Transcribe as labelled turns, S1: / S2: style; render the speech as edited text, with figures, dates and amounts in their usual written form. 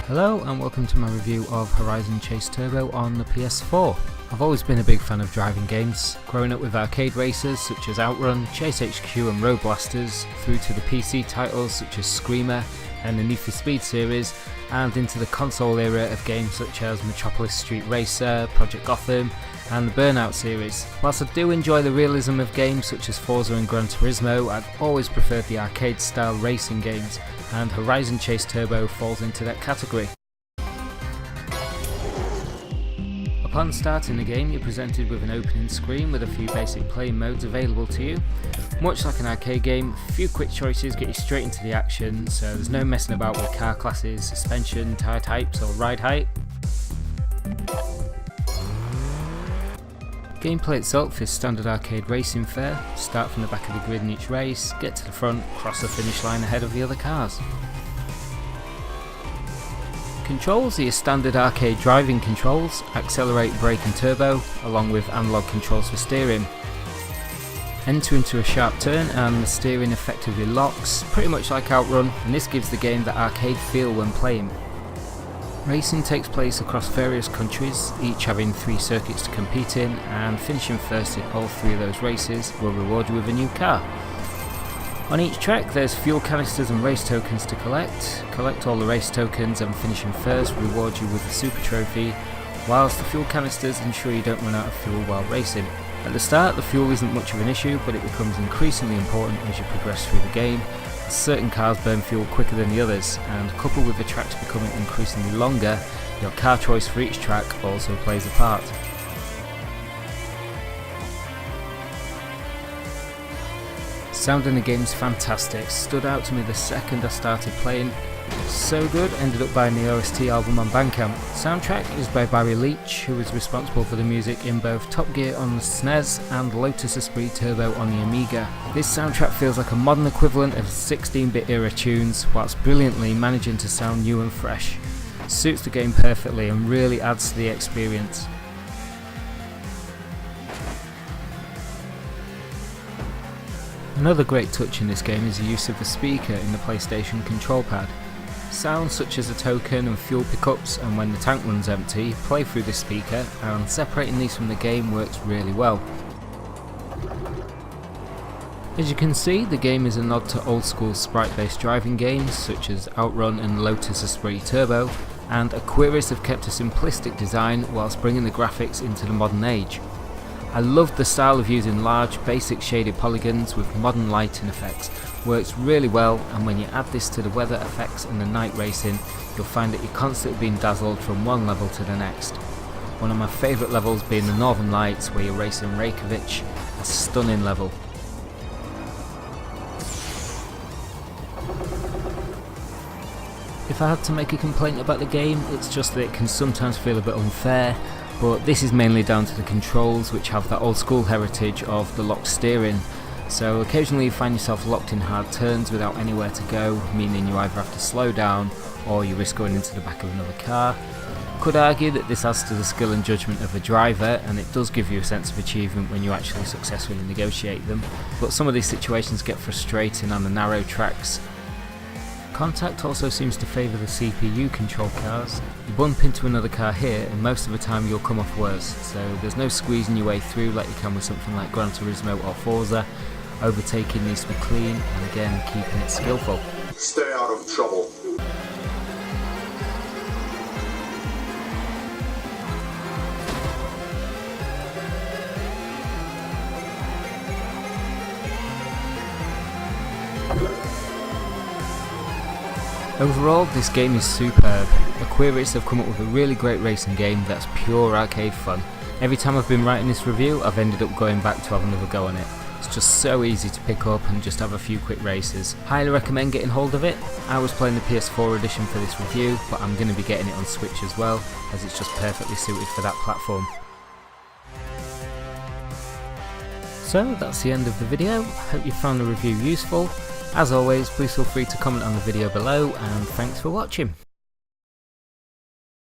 S1: Hello and welcome to my review of Horizon Chase Turbo on the PS4. I've always been a big fan of driving games, growing up with arcade racers such as Outrun, Chase HQ and Road Blasters, through to the PC titles such as Screamer and the Need for Speed series, and into the console era of games such as Metropolis Street Racer, Project Gotham and the Burnout series. Whilst I do enjoy the realism of games such as Forza and Gran Turismo, I've always preferred the arcade style racing games, and Horizon Chase Turbo falls into that category. Upon starting the game, you're presented with an opening screen with a few basic playing modes available to you. Much like an arcade game, a few quick choices get you straight into the action, so there's no messing about with car classes, suspension, tyre types or ride height. Gameplay itself is standard arcade racing fare. Start from the back of the grid in each race, get to the front, cross the finish line ahead of the other cars. Controls are your standard arcade driving controls: accelerate, brake and turbo, along with analog controls for steering. Enter into a sharp turn and the steering effectively locks, pretty much like Outrun, and this gives the game that arcade feel when playing. Racing takes place across various countries, each having 3 circuits to compete in, and finishing first in all 3 of those races will reward you with a new car. On each track there's fuel canisters and race tokens to collect. Collect all the race tokens and finishing first reward you with a super trophy, whilst the fuel canisters ensure you don't run out of fuel while racing. At the start the fuel isn't much of an issue, but it becomes increasingly important as you progress through the game. Certain cars burn fuel quicker than the others, and coupled with the tracks becoming increasingly longer, your car choice for each track also plays a part. Sound in the game is fantastic, stood out to me the second I started playing. So good, ended up buying the OST album on Bandcamp. Soundtrack is by Barry Leach, who is responsible for the music in both Top Gear on the SNES and Lotus Esprit Turbo on the Amiga. This soundtrack feels like a modern equivalent of 16-bit era tunes, whilst brilliantly managing to sound new and fresh. Suits the game perfectly and really adds to the experience. Another great touch in this game is the use of the speaker in the PlayStation control pad. Sounds such as a token and fuel pickups and when the tank runs empty play through this speaker, and separating these from the game works really well. As you can see, the game is a nod to old school sprite based driving games such as Outrun and Lotus Esprit Turbo, and Aquarius have kept a simplistic design whilst bringing the graphics into the modern age. I love the style of using large, basic shaded polygons with modern lighting effects. Works really well, and when you add this to the weather effects and the night racing, you'll find that you're constantly being dazzled from one level to the next. One of my favourite levels being the Northern Lights, where you're racing Reykjavik, a stunning level. If I had to make a complaint about the game, it's just that it can sometimes feel a bit unfair. But this is mainly down to the controls, which have that old school heritage of the locked steering. So occasionally you find yourself locked in hard turns without anywhere to go, meaning you either have to slow down or you risk going into the back of another car. Could argue that this adds to the skill and judgment of the driver, and it does give you a sense of achievement when you actually successfully negotiate them, but some of these situations get frustrating on the narrow tracks. Contact also seems to favour the CPU control cars. You bump into another car here and most of the time you'll come off worse, so there's no squeezing your way through like you can with something like Gran Turismo or Forza. Overtaking needs to be clean and again keeping it skillful.
S2: Stay out of trouble.
S1: Overall, this game is superb. Aquarius have come up with a really great racing game that's pure arcade fun. Every time I've been writing this review, I've ended up going back to have another go on it. It's just so easy to pick up and just have a few quick races. Highly recommend getting hold of it. I was playing the PS4 edition for this review, but I'm going to be getting it on Switch as well, as it's just perfectly suited for that platform. So that's the end of the video. Hope you found the review useful. As always, please feel free to comment on the video below, and thanks for watching.